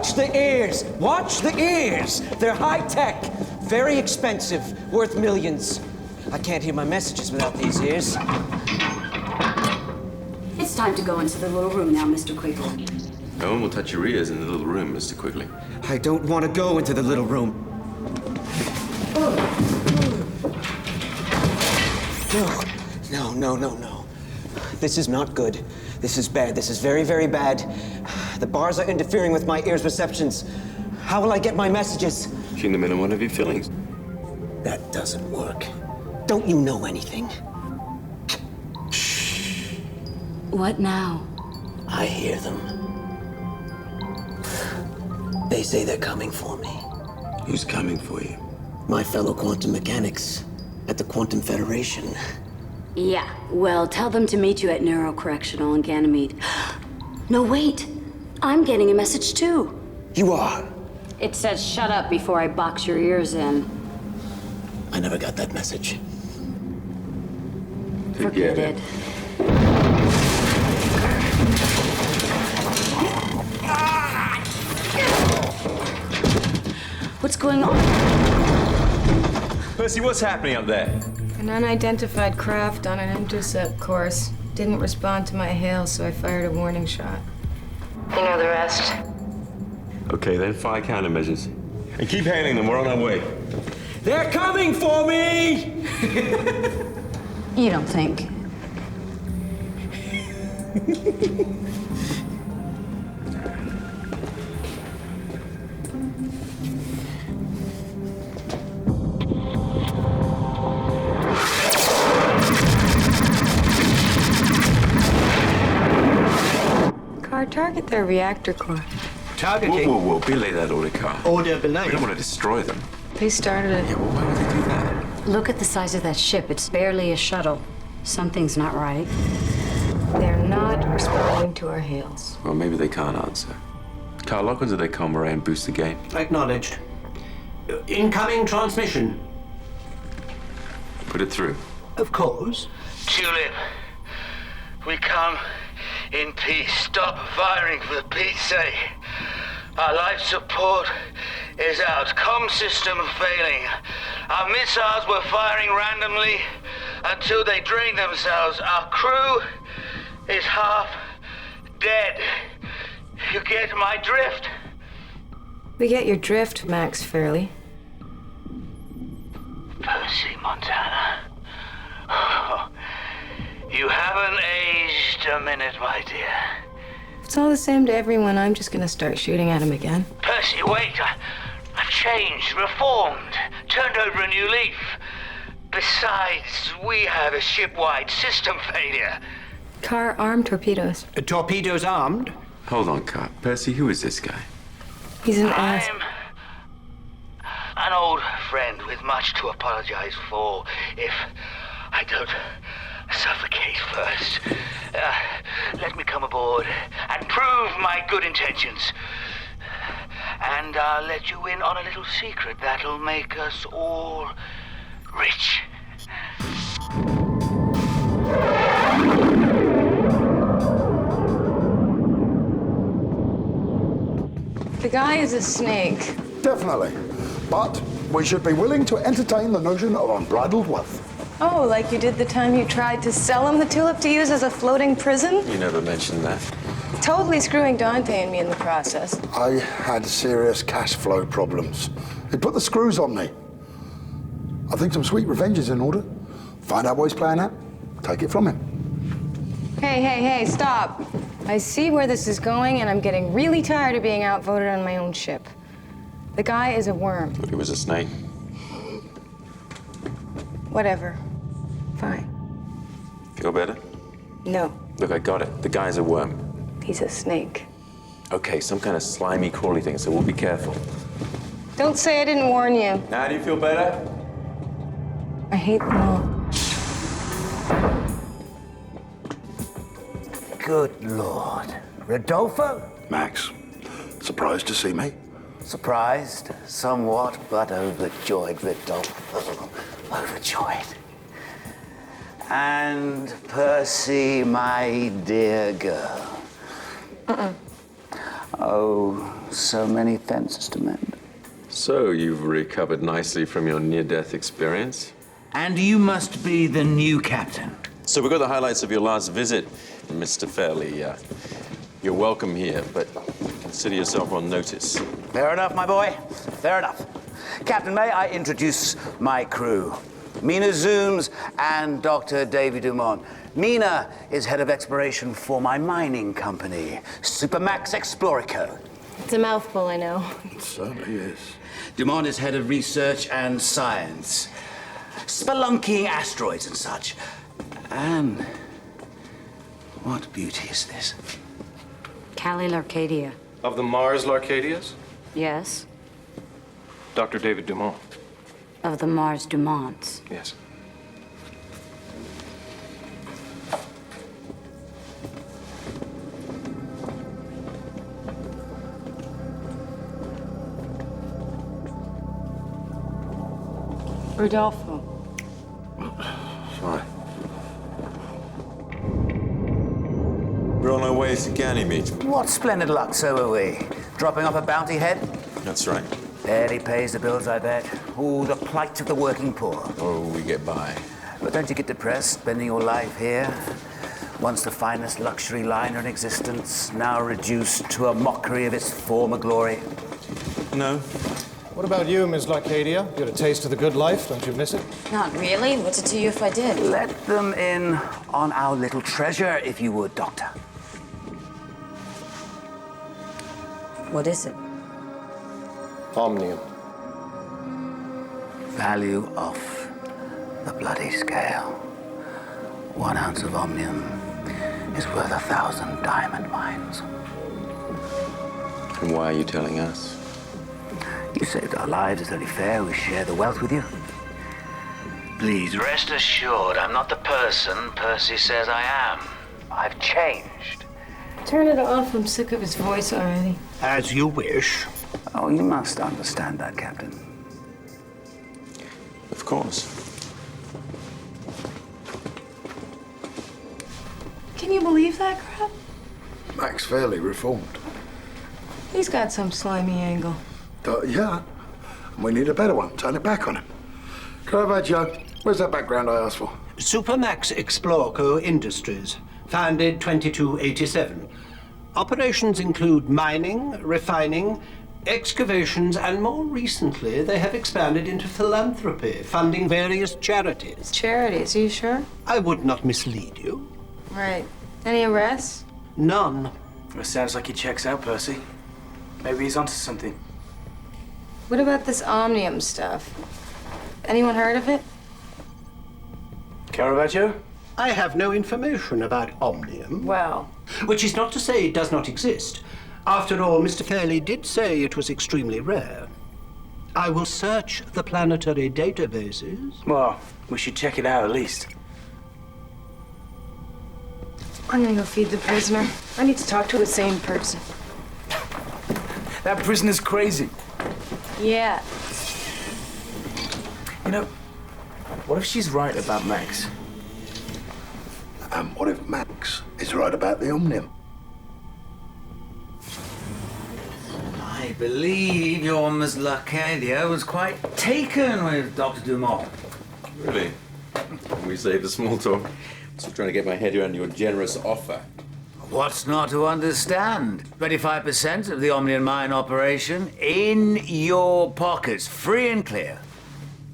Watch the ears! Watch the ears! They're high-tech, very expensive, worth millions. I can't hear my messages without these ears. It's time to go into the little room now, Mr. Quigley. No one will touch your ears in the little room, Mr. Quigley. I don't want to go into the little room. No. This is not good. This is bad. This is very, very bad. The bars are interfering with my ears' receptions. How will I get my messages? Tune them in on one of your fillings. That doesn't work. Don't you know anything? What now? I hear them. They say they're coming for me. Who's coming for you? My fellow quantum mechanics at the Quantum Federation. Yeah, well, tell them to meet you at Neurocorrectional in Ganymede. No, wait. I'm getting a message, too. You are? It says, shut up before I box your ears in. I never got that message. Forget it. What's going on? Percy, what's happening up there? An unidentified craft on an intercept course. Didn't respond to my hail, so I fired a warning shot. You know the rest. Okay, then fire countermeasures. And keep hailing them, we're on our way. They're coming for me! You don't think? Target their reactor core. Targeting. Whoa. Belay that order, Carl. Order below. We don't want to destroy them. They started it. Yeah, well, why would they do that? Look at the size of that ship. It's barely a shuttle. Something's not right. They're not responding to our hails. Well, maybe they can't answer. Carl, lock onto their comm array and boost the game. Acknowledged. Incoming transmission. Put it through. Of course. Tulip, we come in peace. Stop firing for Pete's sake. Our life support is out. Comm system failing. Our missiles were firing randomly until they drained themselves. Our crew is half dead. You get my drift? We get your drift, Max Fairley. Percy Montana. Oh, you haven't aged a minute, my dear. It's all the same to everyone. I'm just gonna start shooting at him again. Percy, wait. I've changed, reformed, turned over a new leaf. Besides, we have a ship-wide system failure. Car armed torpedoes. Torpedoes armed. Hold on, Carl. Percy, who is this guy? He's an ass. I'm an old friend with much to apologize for if I don't suffocate first. Let me come aboard and prove my good intentions. And I'll let you in on a little secret that'll make us all rich. The guy is a snake. Definitely. But we should be willing to entertain the notion of unbridled wealth. Oh, like you did the time you tried to sell him the tulip to use as a floating prison? You never mentioned that. Totally screwing Dante and me in the process. I had serious cash flow problems. He put the screws on me. I think some sweet revenge is in order. Find out what he's playing at, take it from him. Hey, stop. I see where this is going, and I'm getting really tired of being outvoted on my own ship. The guy is a worm. Look, it was a snake. Whatever. Fine. Feel better? No, Look, I got it. The guy's a worm. he's a snake. Okay, some kind of slimy, crawly thing, so we'll be careful. Don't say I didn't warn you. Now, do you feel better? I hate them all. Good Lord. Rodolfo? Max, surprised to see me? Surprised, somewhat, but overjoyed, Rodolfo. Overjoyed. And Percy, my dear girl. Oh, So many fences to mend. So, you've recovered nicely from your near-death experience? And you must be the new captain. So we got the highlights of your last visit, Mr. Fairley. You're welcome here, but consider yourself on notice. Fair enough, my boy. Fair enough. Captain, may I introduce my crew? Mina Zooms and Dr. David Dumont. Mina is head of exploration for my mining company, Supermax Explorico. It's a mouthful, I know. It certainly is. Dumont is head of research and science, spelunking asteroids and such. And what beauty is this? Cali Larcadia. Of the Mars Larcadias? Yes. Dr. David Dumont. Of the Mars Dumonts. Yes. Rodolfo. Sorry. We're on our way to Ganymede. What splendid luck, so are we. Dropping off a bounty head? That's right. Barely pays the bills, I bet. Oh, the plight of the working poor. Oh, we get by. But don't you get depressed spending your life here? Once the finest luxury liner in existence, now reduced to a mockery of its former glory. No. What about you, Miss Larcadia? You had a taste of the good life, don't you miss it? Not really. What's it to you if I did? Let them in on our little treasure, if you would, Doctor. What is it? Omnium. Value off the bloody scale. 1 ounce of omnium is worth 1,000 diamond mines. And why are you telling us? You saved our lives. It's only fair we share the wealth with you. Please rest assured, I'm not the person Percy says I am. I've changed. Turn it off. I'm sick of his voice already. As you wish. Oh, you must understand that, Captain. Of course. Can you believe that crap? Max Fairley reformed. He's got some slimy angle. Yeah. We need a better one. Turn it back on him. Can I have that, Joe? Where's that background I asked for? Supermax Explorico Industries, founded 2287. Operations include mining, refining, excavations, and more recently, they have expanded into philanthropy, funding various charities. Charities, are you sure? I would not mislead you. Right. Any arrests? None. It sounds like he checks out, Percy. Maybe he's onto something. What about this omnium stuff? Anyone heard of it? Caravaggio? I have no information about Omnium. Well, Which is not to say it does not exist. After all, Mr. Fairley did say it was extremely rare. I will search the planetary databases. Well, we should check it out at least. I'm gonna go feed the prisoner. I need to talk to a sane person. That prisoner's crazy. Yeah. You know, what if she's right about Max? And what if Max is right about the Omnium? I believe your Miss Larcadia was quite taken with Dr. Dumont. Really? We saved the small talk. Still trying to get my head around your generous offer. What's not to understand? 25% of the Omnium mine operation in your pockets, free and clear.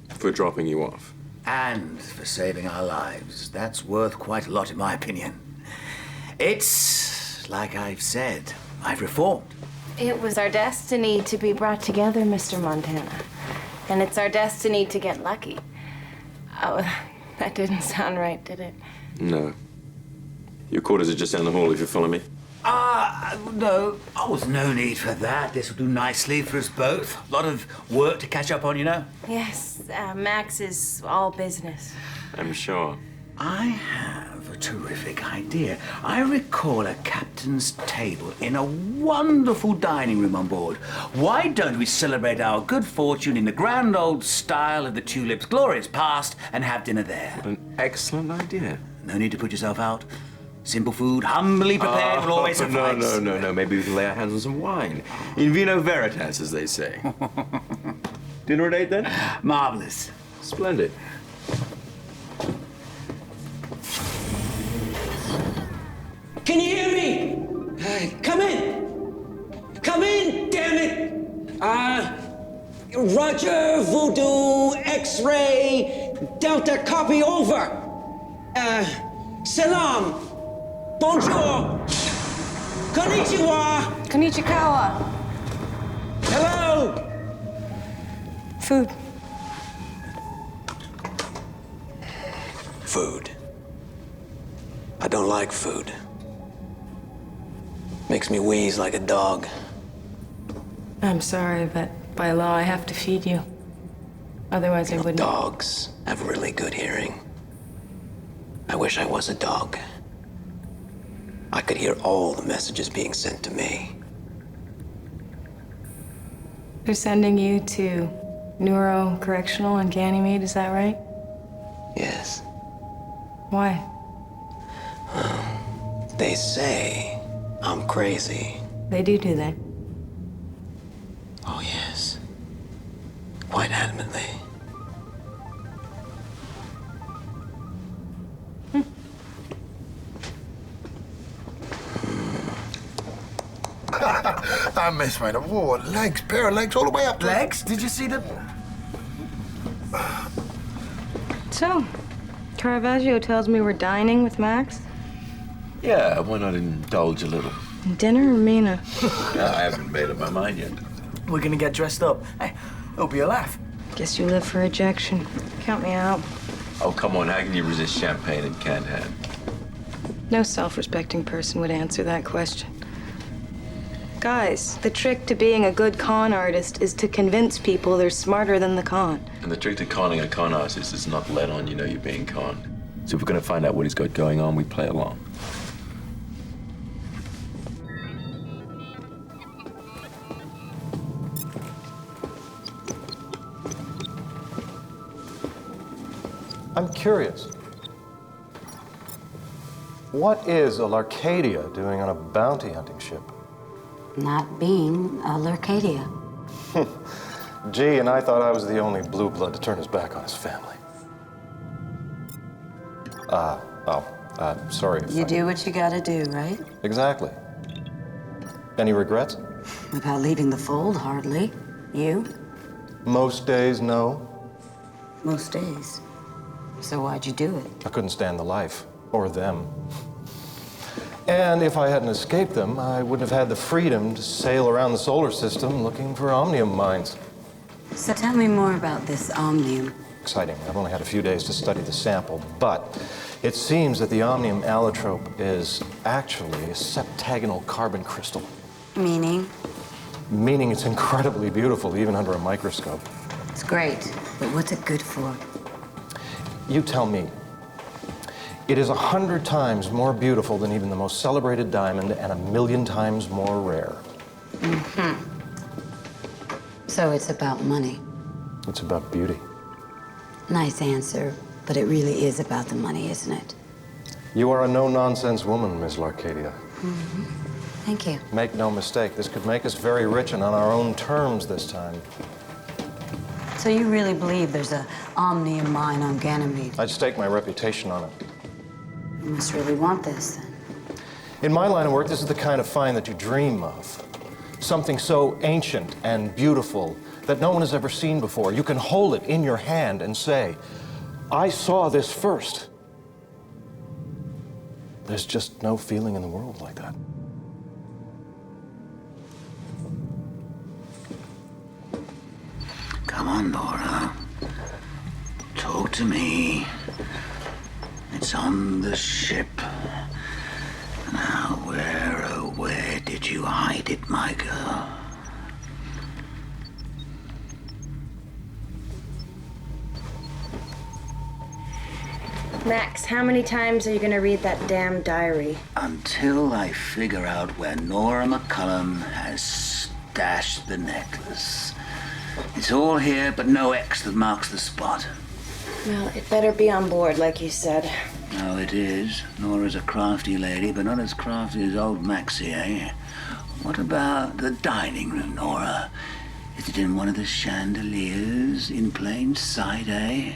For dropping you off. And for saving our lives. That's worth quite a lot, in my opinion. It's like I've said, I've reformed. It was our destiny to be brought together, Mr. Montana. And it's our destiny to get lucky. Oh, that didn't sound right, did it? No. Your quarters are just down the hall if you follow me. No. Oh, there's no need for that. This will do nicely for us both. A lot of work to catch up on, you know. Yes, Max is all business. I'm sure. I have a terrific idea. I recall a captain's table in a wonderful dining room on board. Why don't we celebrate our good fortune in the grand old style of the Tulip's glorious past and have dinner there? An excellent idea. No need to put yourself out. Simple food, humbly prepared, will always suffice. No. Maybe we can lay our hands on some wine. In vino veritas, as they say. Dinner at 8, then? Marvelous. Splendid. Can you hear me? Come in! Come in, damn it! Roger, Voodoo, X-Ray, Delta, copy, over. Salam, bonjour, konnichiwa, Konnichiwa. hello. Food. Food. I don't like food. Makes me wheeze like a dog. I'm sorry, but by law I have to feed you. Otherwise I wouldn't. Dogs have really good hearing. I wish I was a dog. I could hear all the messages being sent to me. They're sending you to Neuro-Correctional on Ganymede, is that right? Yes. Why? They say I'm crazy. They do that. Oh, yes. Quite adamantly. That mess, mate. Oh, legs, pair of legs all the way up to Legs? Did you see the... So, Caravaggio tells me we're dining with Max? Yeah, why not indulge a little? Dinner or Mina? I haven't made up my mind yet. We're gonna get dressed up. Hey, it'll be a laugh. Guess you live for ejection. Count me out. Oh, come on, how can you resist champagne and canned ham? No self-respecting person would answer that question. Guys, the trick to being a good con artist is to convince people they're smarter than the con. And the trick to conning a con artist is not to let on you know you're being conned. So if we're gonna find out what he's got going on, we play along. I'm curious. What is a Larcadia doing on a bounty hunting ship? Not being a Lurcadia. Gee, and I thought I was the only blue blood to turn his back on his family. Sorry if You I... do what you gotta do, right? Exactly. Any regrets? About leaving the fold, hardly. You? Most days, no. Most days. So why'd you do it? I couldn't stand the life, or them. And if I hadn't escaped them, I wouldn't have had the freedom to sail around the solar system looking for omnium mines. So tell me more about this omnium. Exciting. I've only had a few days to study the sample, but it seems that the omnium allotrope is actually a septagonal carbon crystal. Meaning? Meaning it's incredibly beautiful, even under a microscope. It's great, but what's it good for? You tell me. It is 100 times more beautiful than even the most celebrated diamond and 1,000,000 times more rare. Mm-hmm. So it's about money. It's about beauty. Nice answer, but it really is about the money, isn't it? You are a no-nonsense woman, Ms. Larcadia. Mm-hmm. Thank you. Make no mistake, this could make us very rich and on our own terms this time. So you really believe there's a omnium mine on Ganymede? I'd stake my reputation on it. You must really want this, then. In my line of work, this is the kind of find that you dream of. Something so ancient and beautiful that no one has ever seen before. You can hold it in your hand and say, I saw this first. There's just no feeling in the world like that. Come on, Laura. Talk to me. It's on the ship. Now, where did you hide it, my girl? Max, how many times are you gonna read that damn diary? Until I figure out where Nora McCullum has stashed the necklace. It's all here, but no X that marks the spot. Well, it better be on board, like you said. Oh, it is. Nora's a crafty lady, but not as crafty as old Maxie, eh? What about the dining room, Nora? Is it in one of the chandeliers in plain sight, eh?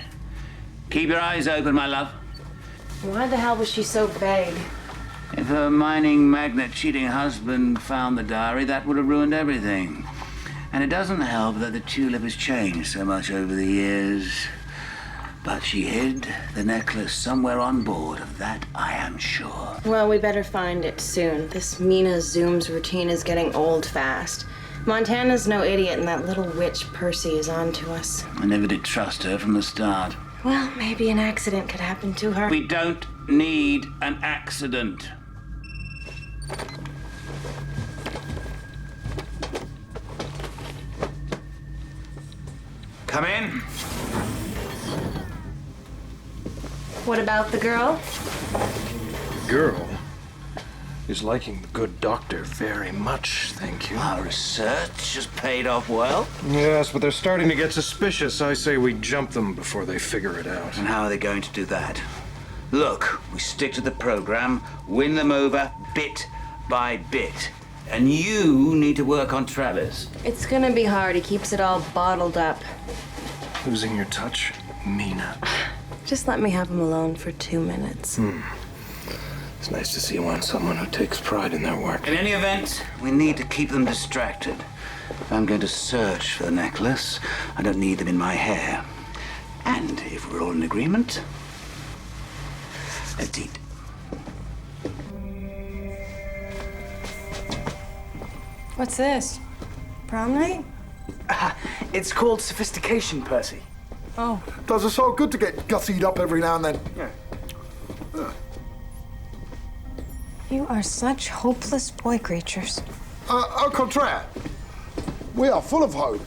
Keep your eyes open, my love. Why the hell was she so vague? If her mining magnate cheating husband found the diary, that would have ruined everything. And it doesn't help that the tulip has changed so much over the years. But she hid the necklace somewhere on board, of that I am sure. Well, we better find it soon. This Mina Zoom's routine is getting old fast. Montana's no idiot, and that little witch Percy is on to us. I never did trust her from the start. Well, maybe an accident could happen to her. We don't need an accident. Come in. What about the girl? Girl is liking the good doctor very much, thank you. Our research has paid off well. Yes, but they're starting to get suspicious. I say we jump them before they figure it out. And how are they going to do that? Look, we stick to the program, win them over bit by bit. And you need to work on Travis. It's gonna be hard. He keeps it all bottled up. Losing your touch, Mina. Just let me have him alone for 2 minutes. It's nice to see you on someone who takes pride in their work. In any event, we need to keep them distracted. If I'm going to search for the necklace, I don't need them in my hair. And if we're all in agreement, let's eat. What's this? Prom night? It's called sophistication, Percy. Oh. Does us all good to get gussied up every now and then. Yeah. You are such hopeless boy creatures. Au contraire. We are full of hope.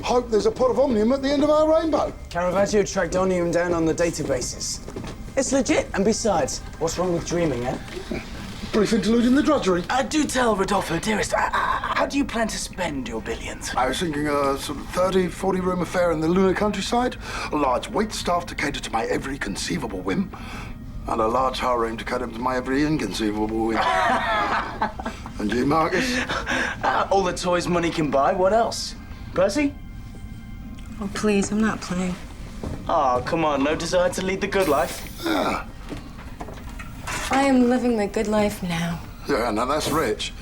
Hope there's a pot of omnium at the end of our rainbow. Caravaggio tracked omnium down on the databases. It's legit, and besides, what's wrong with dreaming, eh? Brief interlude in the drudgery. Do tell, Rodolfo, dearest, how do you plan to spend your billions? I was thinking a sort of 30, 40-room affair in the lunar countryside, a large wait staff to cater to my every conceivable whim, and a large harem to cater to my every inconceivable whim. And you, Marcus? All the toys money can buy, what else? Percy? Oh, please, I'm not playing. Oh, come on, no desire to lead the good life? Yeah. I am living the good life now. Yeah, now that's rich.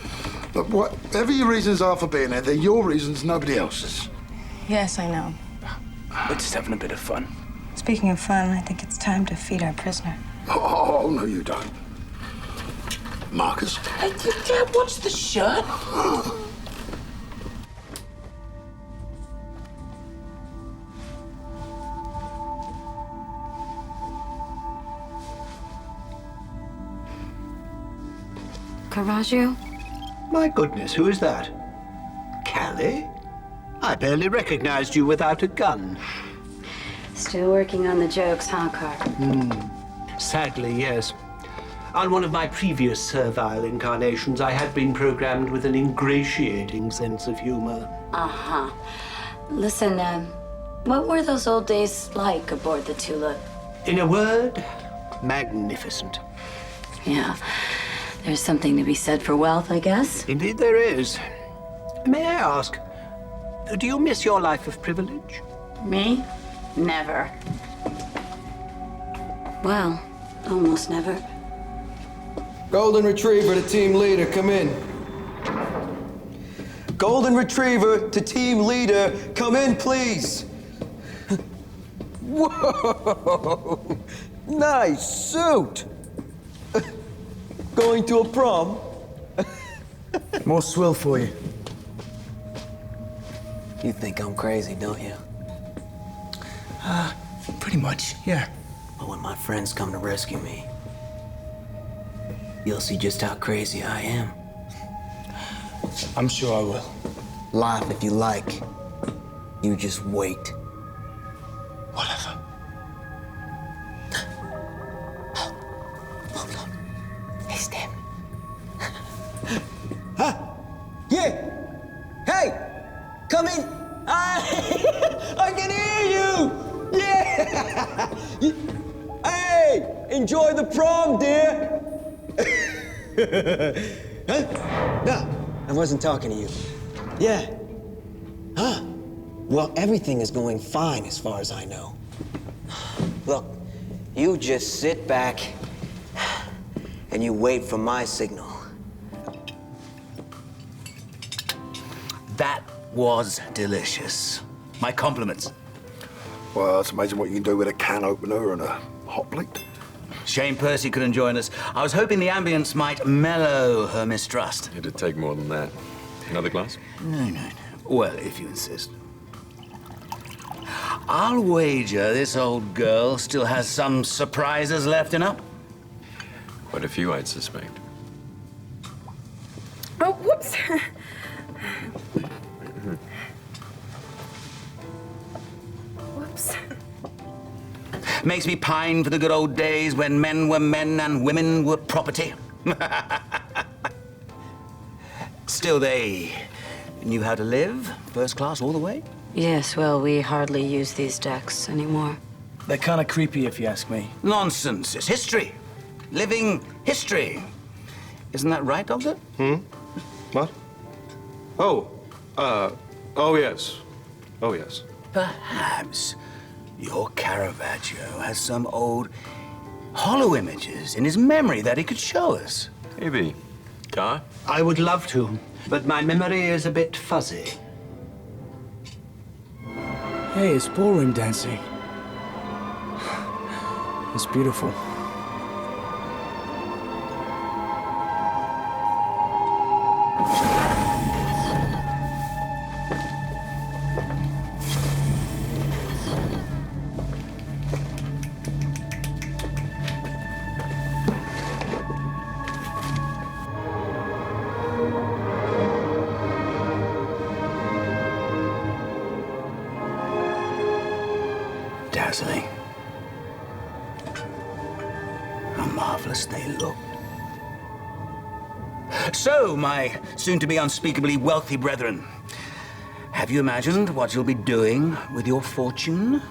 But whatever your reasons are for being here, they're your reasons, nobody else's. Yes, I know. We're just having a bit of fun. Speaking of fun, I think it's time to feed our prisoner. Oh, no, you don't. Marcus? Hey, Dad, watch the shirt. Caravaggio? My goodness, who is that? Callie? I barely recognized you without a gun. Still working on the jokes, huh, Car? Sadly, yes. On one of my previous servile incarnations, I had been programmed with an ingratiating sense of humor. Uh-huh. Listen, what were those old days like aboard the Tulip? In a word, magnificent. Yeah. There's something to be said for wealth, I guess. Indeed there is. May I ask, do you miss your life of privilege? Me? Never. Well, almost never. Golden Retriever to team leader, come in. Golden Retriever to team leader, come in, please. Whoa! Nice suit! Going to a prom? More swill for you. You think I'm crazy, don't you? Pretty much, yeah. But when my friends come to rescue me, you'll see just how crazy I am. I'm sure I will. Laugh if you like. You just wait. Whatever. Hold on. Hey, Stan. Yeah! Hey! Come in! I can hear you! Yeah! Hey! Enjoy the prom, dear! Huh? No, I wasn't talking to you. Yeah. Huh? Well, everything is going fine as far as I know. Look, you just sit back and you wait for my signal. That was delicious. My compliments. Well, it's amazing what you can do with a can opener and a hot plate. Shame Percy couldn't join us. I was hoping the ambience might mellow her mistrust. It'd take more than that. Another glass? No. Well, if you insist. I'll wager this old girl still has some surprises left in her. Quite a few, I'd suspect. Oh, whoops. Whoops. Makes me pine for the good old days when men were men and women were property. Still, they knew how to live, first class all the way. Yes, well, we hardly use these decks anymore. They're kind of creepy, if you ask me. Nonsense. It's history. Living history. Isn't that right, Doctor? What? Oh, oh yes. Oh yes. Perhaps your Caravaggio has some old hollow images in his memory that he could show us. Maybe. Guy? I would love to, but my memory is a bit fuzzy. Hey, it's ballroom dancing. It's beautiful. Dazzling. How marvelous they look. So, my soon-to-be unspeakably wealthy brethren, have you imagined what you'll be doing with your fortune?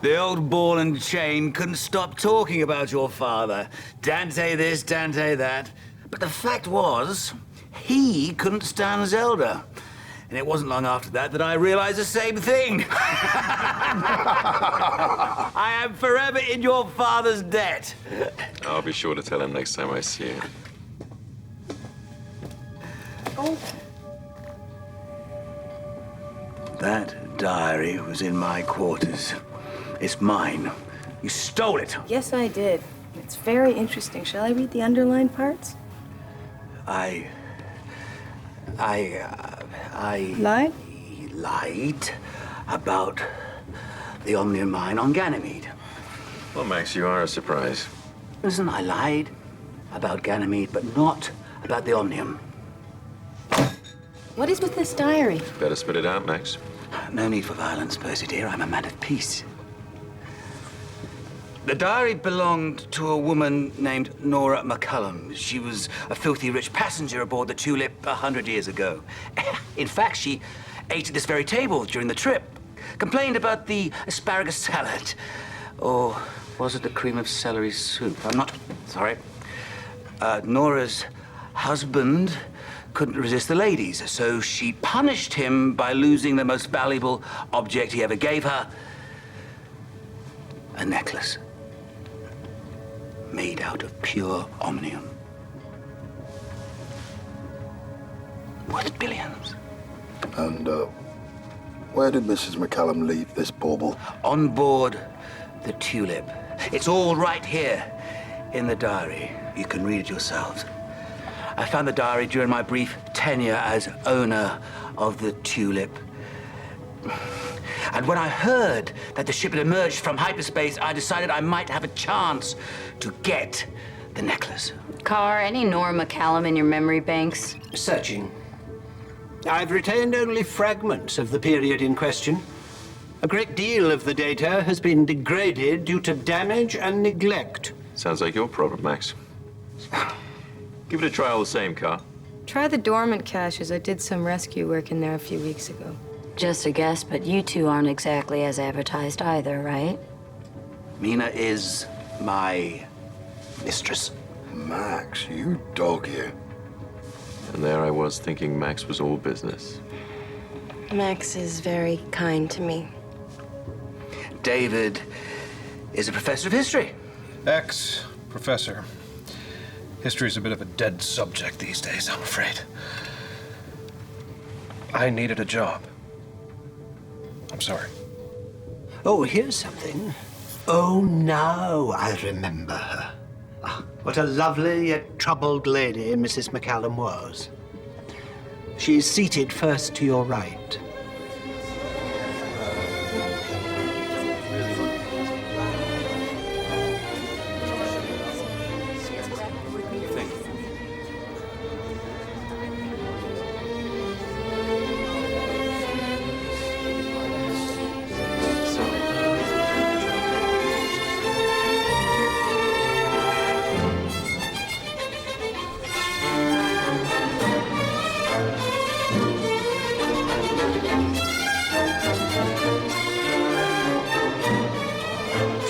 The old ball and chain couldn't stop talking about your father. Dante this, Dante that. But the fact was, he couldn't stand Zelda. And it wasn't long after that I realized the same thing. I am forever in your father's debt. I'll be sure to tell him next time I see him. That diary was in my quarters. It's mine. You stole it. Yes, I did. It's very interesting. Shall I read the underlined parts? I Lied? lied about the Omnium mine on Ganymede. Well, Max, you are a surprise. Listen, I lied about Ganymede, but not about the Omnium. What is with this diary? Better spit it out, Max. No need for violence, Percy dear. I'm a man of peace. The diary belonged to a woman named Nora McCullum. She was a filthy rich passenger aboard the Tulip 100 years ago. In fact, she ate at this very table during the trip, complained about the asparagus salad. Or was it the cream of celery soup? I'm not... sorry. Nora's husband couldn't resist the ladies, so she punished him by losing the most valuable object he ever gave her, a necklace made out of pure omnium. Worth billions. And, where did Mrs. McCallum leave this bauble? On board the Tulip. It's all right here in the diary. You can read it yourselves. I found the diary during my brief tenure as owner of the Tulip. And when I heard that the ship had emerged from hyperspace, I decided I might have a chance to get the necklace. Carr, any Nora McCallum in your memory banks? Searching. I've retained only fragments of the period in question. A great deal of the data has been degraded due to damage and neglect. Sounds like your problem, Max. Give it a try all the same, Car. Try the dormant caches. I did some rescue work in there a few weeks ago. Just a guess, but you two aren't exactly as advertised either, right? Mina is my mistress. Max, you dog you. And there I was thinking Max was all business. Max is very kind to me. David is a professor of history. Ex-professor. History's a bit of a dead subject these days, I'm afraid. I needed a job. I'm sorry. Oh, here's something. Oh, now I remember her. Ah, what a lovely yet troubled lady Mrs. McCallum was. She's seated first to your right.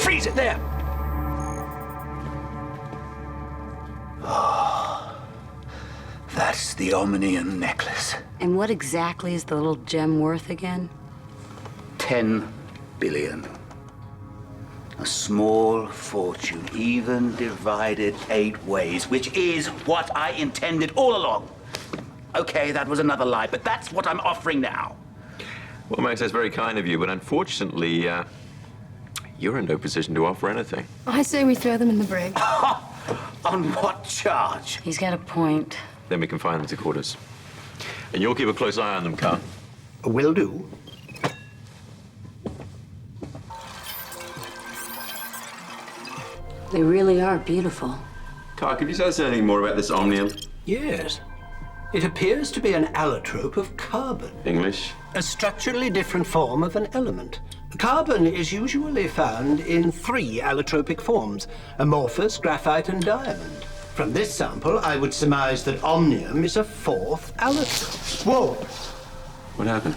Freeze it there! Oh, that's the Omnium necklace. And what exactly is the little gem worth again? 10 billion. A small fortune, even divided 8 ways, which is what I intended all along. Okay, that was another lie, but that's what I'm offering now. Well, Max, that's very kind of you, but unfortunately, you're in no position to offer anything. I say we throw them in the brig. On what charge? He's got a point. Then we can find them to quarters. And you'll keep a close eye on them, Car. Will do. They really are beautiful. Car, could you tell us anything more about this Omnium? Yes. It appears to be an allotrope of carbon. English? A structurally different form of an element. Carbon is usually found in 3 allotropic forms: amorphous, graphite, and diamond. From this sample, I would surmise that Omnium is a 4th allotrope. Whoa! What happened?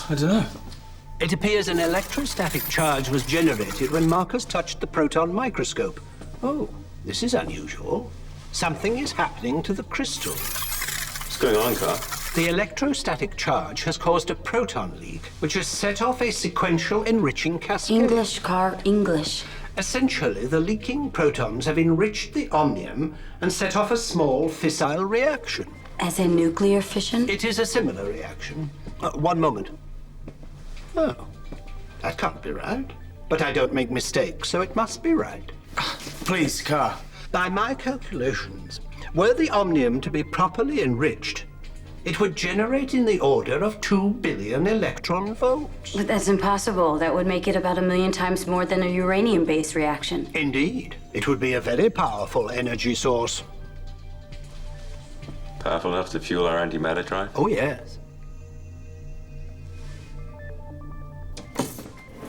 I don't know. It appears an electrostatic charge was generated when Marcus touched the proton microscope. Oh, this is unusual. Something is happening to the crystal. What's going on, Car? The electrostatic charge has caused a proton leak, which has set off a sequential enriching cascade. English, Car, English. Essentially, the leaking protons have enriched the Omnium and set off a small fissile reaction. As in nuclear fission? It is a similar reaction. One moment. Oh, that can't be right. But I don't make mistakes, so it must be right. Please, Car. By my calculations, were the Omnium to be properly enriched, it would generate in the order of 2 billion electron volts. But that's impossible. That would make it about 1 million times more than a uranium-based reaction. Indeed. It would be a very powerful energy source. Powerful enough to fuel our antimatter drive? Oh, yes.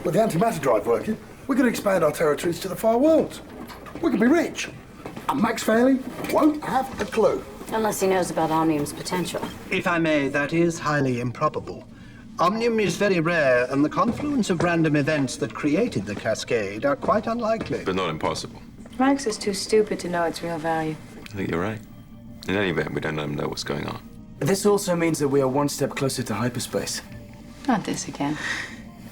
With the antimatter drive working, we could expand our territories to the far worlds. We could be rich. And Max Fairley won't have a clue. Unless he knows about Omnium's potential. If I may, that is highly improbable. Omnium is very rare, and the confluence of random events that created the cascade are quite unlikely. But not impossible. Max is too stupid to know its real value. I think you're right. In any event, we don't let him know what's going on. This also means that we are one step closer to hyperspace. Not this again.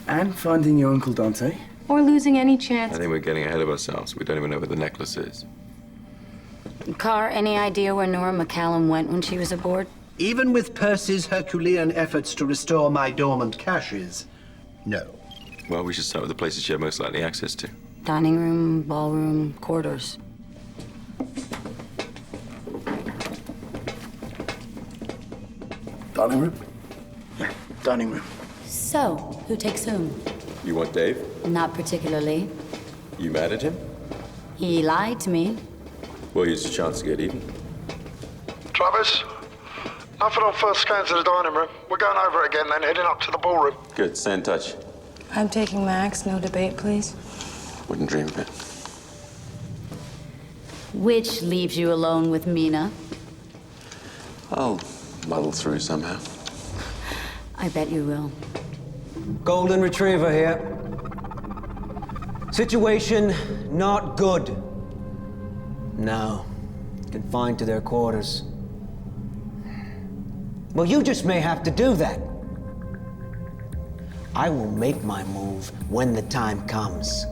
And finding your Uncle Dante. Or losing any I chance. think we're getting ahead of ourselves. We don't even know where the necklace is. Car, any idea where Nora McCallum went when she was aboard? Even with Percy's Herculean efforts to restore my dormant caches, no. Well, we should start with the places she had most likely access to. Dining room, ballroom, corridors. Dining room? Yeah, dining room. So, who takes whom? You want Dave? Not particularly. You mad at him? He lied to me. Well, here's a chance to get even. Travis, Nothing on first scans of the dining room. We're going over it again, then heading up to the ballroom. Good, stay in touch. I'm taking Max, no debate, please. Wouldn't dream of it. Which leaves you alone with Mina. I'll muddle through somehow. I bet you will. Golden Retriever here. Situation not good. No. Confined to their quarters. Well, you just may have to do that. I will make my move when the time comes.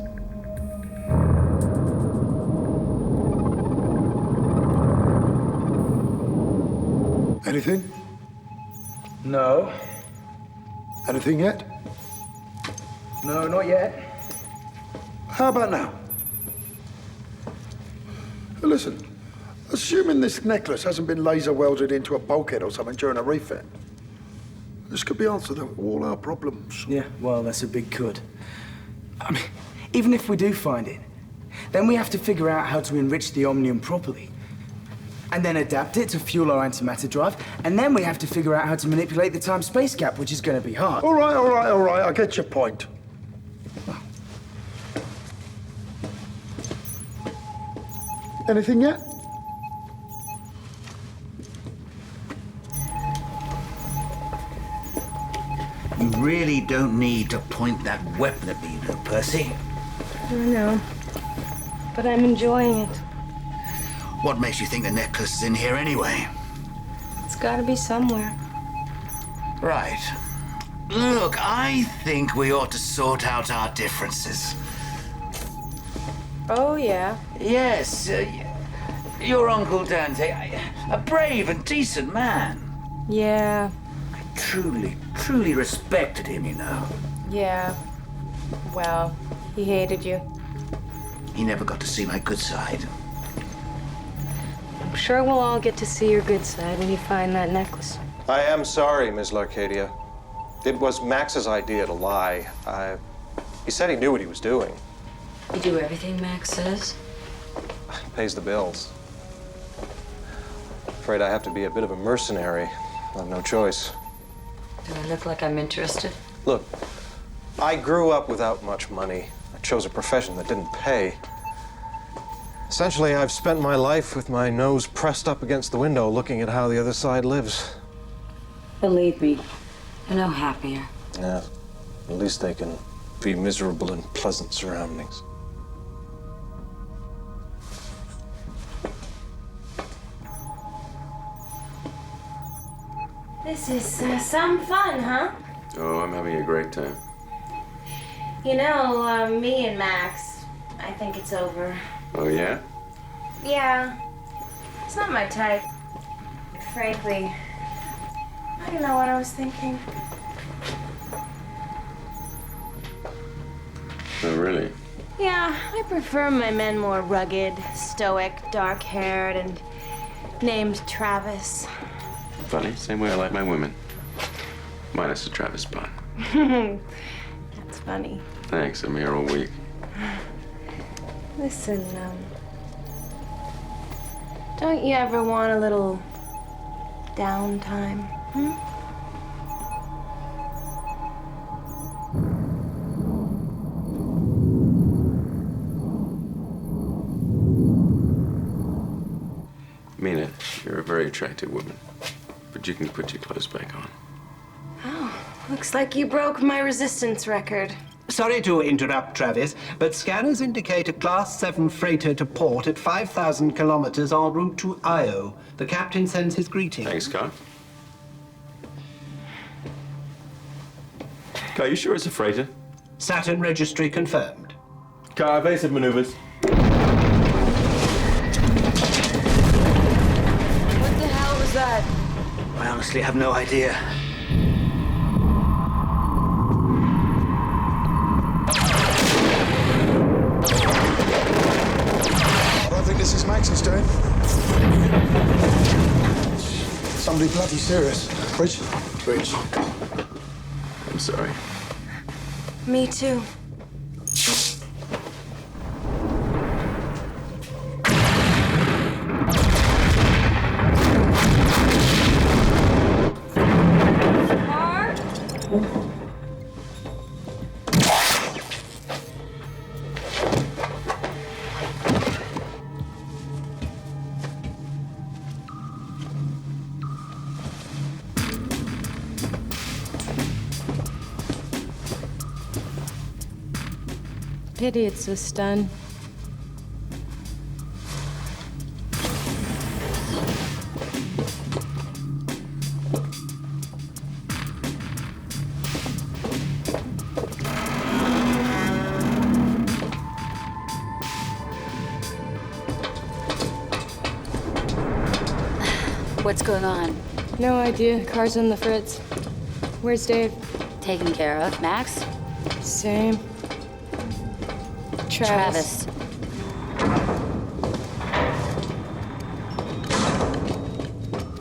Anything? No. Anything yet? No, not yet. How about now? Listen, assuming this necklace hasn't been laser welded into a bulkhead or something during a refit, this could be answered to all our problems. Yeah, well, that's a big could. I mean, even if we do find it, then we have to figure out how to enrich the Omnium properly. And then adapt it to fuel our antimatter drive, and then we have to figure out how to manipulate the time-space gap, which is going to be hard. All right, I get your point. Anything yet? You really don't need to point that weapon at me, you know, Percy. I know. But I'm enjoying it. What makes you think the necklace is in here anyway? It's gotta be somewhere. Right. Look, I think we ought to sort out our differences. Oh, yeah. Yes, your Uncle Dante, a brave and decent man. Yeah. I truly respected him, you know. Yeah. Well, he hated you. He never got to see my good side. I'm sure we'll all get to see your good side when you find that necklace. I am sorry, Ms. Larcadia. It was Max's idea to lie. He said he knew what he was doing. You do everything Max says? Pays the bills. Afraid I have to be a bit of a mercenary. I have no choice. Do I look like I'm interested? Look, I grew up without much money. I chose a profession that didn't pay. Essentially, I've spent my life with my nose pressed up against the window, looking at how the other side lives. Believe me, you're no happier. Yeah, at least they can be miserable in pleasant surroundings. This is some fun, huh? Oh, I'm having a great time. You know, me and Max, I think it's over. Oh, yeah? Yeah. It's not my type. Frankly, I don't know what I was thinking. Oh, really? Yeah, I prefer my men more rugged, stoic, dark-haired, and named Travis. Funny, same way I like my women. Minus the Travis pun. That's funny. Thanks, I'm here all week. Listen, don't you ever want a little downtime? Mina, you're a very attractive woman, but you can put your clothes back on. Oh, looks like you broke my resistance record. Sorry to interrupt, Travis, but scanners indicate a Class 7 freighter to port at 5,000 kilometers en route to Io. The captain sends his greetings. Thanks, Carl. Carl, you sure it's a freighter? Saturn registry confirmed. Car evasive maneuvers. What the hell was that? I honestly have no idea. I don't think this is Max's doing. Somebody bloody serious. Bridge. I'm sorry. Me too. Pity it's so stunned. What's going on? No idea. Car's in the fritz. Where's Dave? Taken care of. Max? Same. Travis.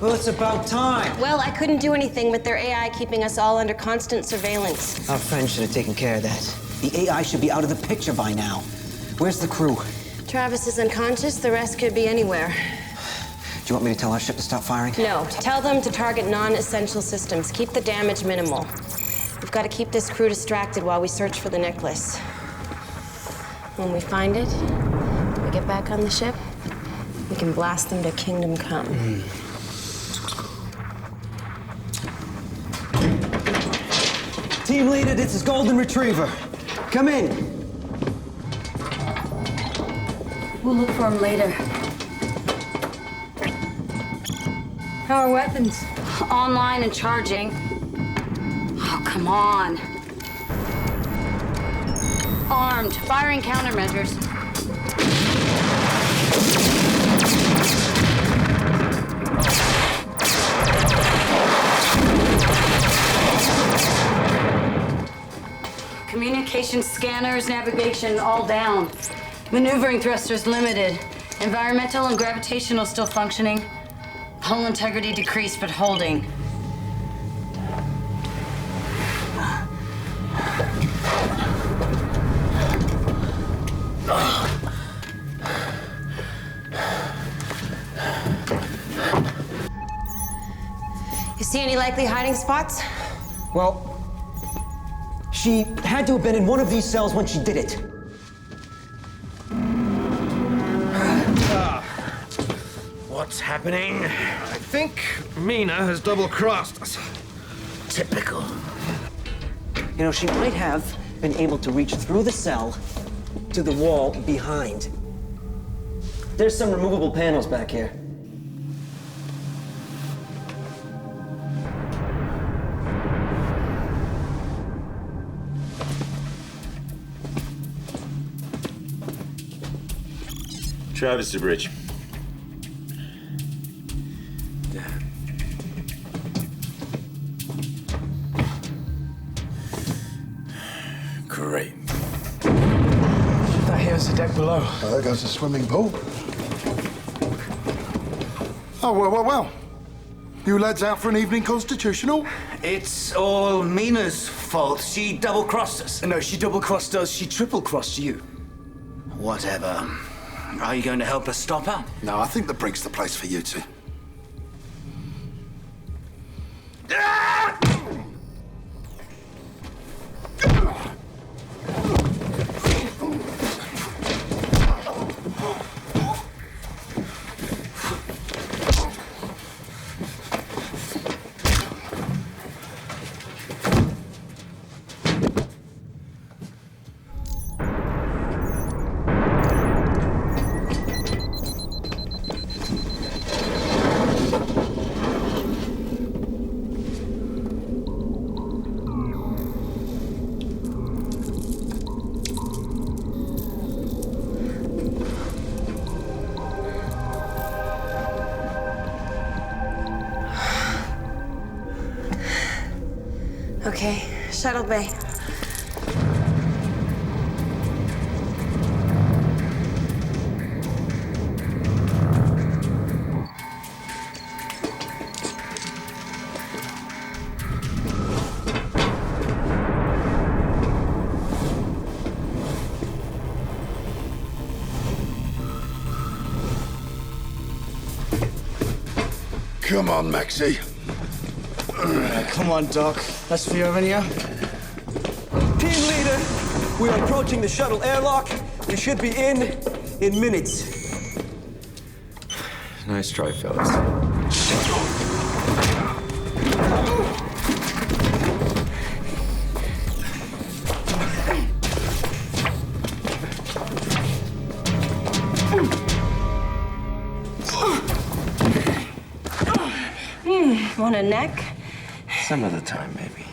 Well, it's about time. Well, I couldn't do anything with their AI keeping us all under constant surveillance. Our friends should have taken care of that. The AI should be out of the picture by now. Where's the crew? Travis is unconscious. The rest could be anywhere. Do you want me to tell our ship to stop firing? No. Tell them to target non-essential systems. Keep the damage minimal. We've got to keep this crew distracted while we search for the necklace. When we find it, we get back on the ship, we can blast them to Kingdom Come. Team leader, this is Golden Retriever. Come in. We'll look for him later. How are weapons? Online and charging. Oh, come on. Armed, firing countermeasures. Communication scanners, navigation, all down. Maneuvering thrusters limited. Environmental and gravitational still functioning. Hull integrity decreased, but holding. You see any likely hiding spots? Well, she had to have been in one of these cells when she did it. What's happening? I think Mina has double-crossed us. Typical. You know, she might have been able to reach through the cell to the wall behind. There's some removable panels back here. Travis to bridge. Great. That here's the deck below. Oh, there goes the swimming pool. Oh, well. You lads out for an evening constitutional? It's all Mina's fault. She double-crossed us. No, she double-crossed us. She triple-crossed you. Whatever. Are you going to help us stop her? No, I think the brig's the place for you two. Okay, shuttle bay. Come on, Maxie. Come on, Doc. Let's fire over here. Team leader, we are approaching the shuttle airlock. We should be in minutes. Nice try, fellas. Want a neck? Some other time, maybe.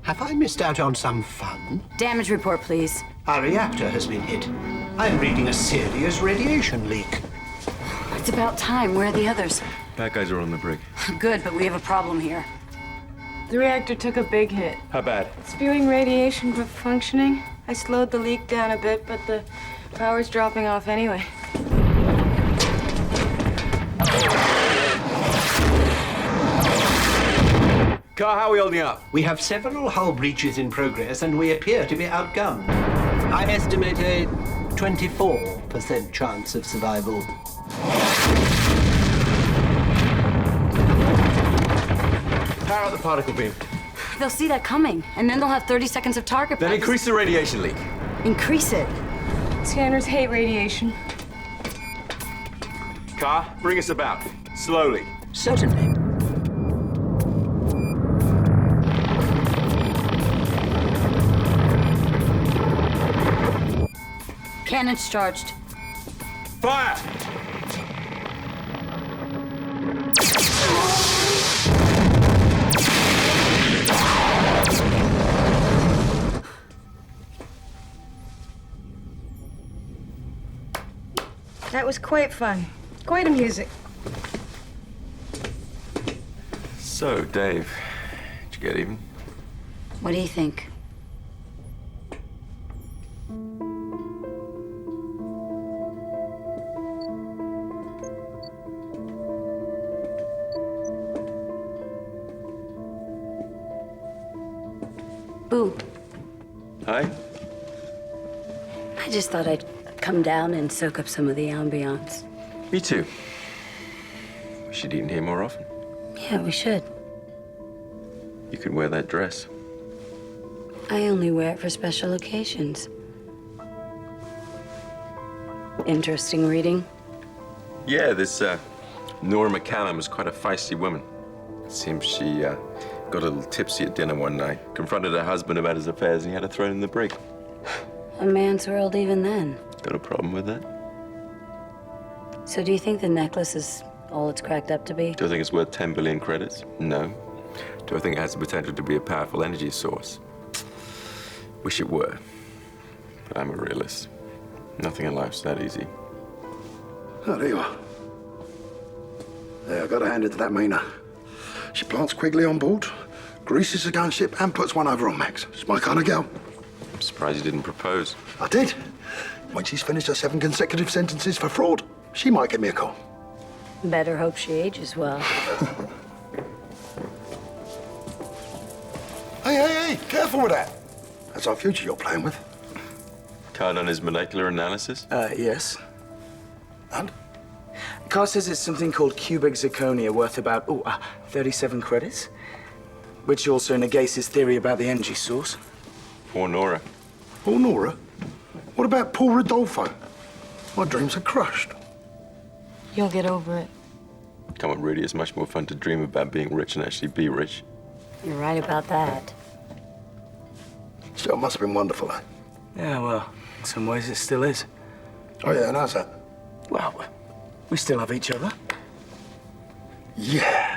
Have I missed out on some fun? Damage report, please. Our reactor has been hit. I'm reading a serious radiation leak. It's about time. Where are the others? Bad guys are on the brig. Good, but we have a problem here. The reactor took a big hit. How bad? Spewing radiation but functioning. I slowed the leak down a bit, but the power's dropping off anyway. Car, how are we holding up? We have several hull breaches in progress, and we appear to be outgunned. I estimate a 24% chance of survival. Power out the particle beam. They'll see that coming, and then they'll have 30 seconds of target Then practice. increase the radiation leak. Increase it. Scanners hate radiation. Car, bring us about. Slowly. Certainly. Cannons charged. Fire! That was quite fun. Quite amusing. So, Dave, did you get even? What do you think? Boo. Hi. I just thought I'd come down and soak up some of the ambiance. Me too. We should eat in here more often. Yeah, we should. You could wear that dress. I only wear it for special occasions. Interesting reading. Yeah, this Nora McCallum was quite a feisty woman. It seems she got a little tipsy at dinner one night, confronted her husband about his affairs, and he had her thrown in the brig. A man's world even then. Got a problem with that? So do you think the necklace is all it's cracked up to be? Do I think it's worth 10 billion credits? No. Do I think it has the potential to be a powerful energy source? Wish it were. But I'm a realist. Nothing in life's that easy. Oh, there you are. Yeah, I gotta hand it to that Mina. She plants Quigley on board, greases the gunship, and puts one over on Max. She's my kind of girl. I'm surprised you didn't propose. I did. When she's finished her 7 consecutive sentences for fraud, she might give me a call. Better hope she ages well. Hey, careful with that. That's our future you're playing with. Card on his molecular analysis? Yes. And? Carr says it's something called cubic zirconia, worth about 37 credits, which also negates his theory about the energy source. Poor Nora. Poor Nora? What about poor Rodolfo? My dreams are crushed. You'll get over it. Come on, Rudy, it's much more fun to dream about being rich and actually be rich. You're right about that. Still, it must have been wonderful, eh? Yeah, well, in some ways it still is. Oh, yeah, and how's that? Well, we still have each other. Yeah.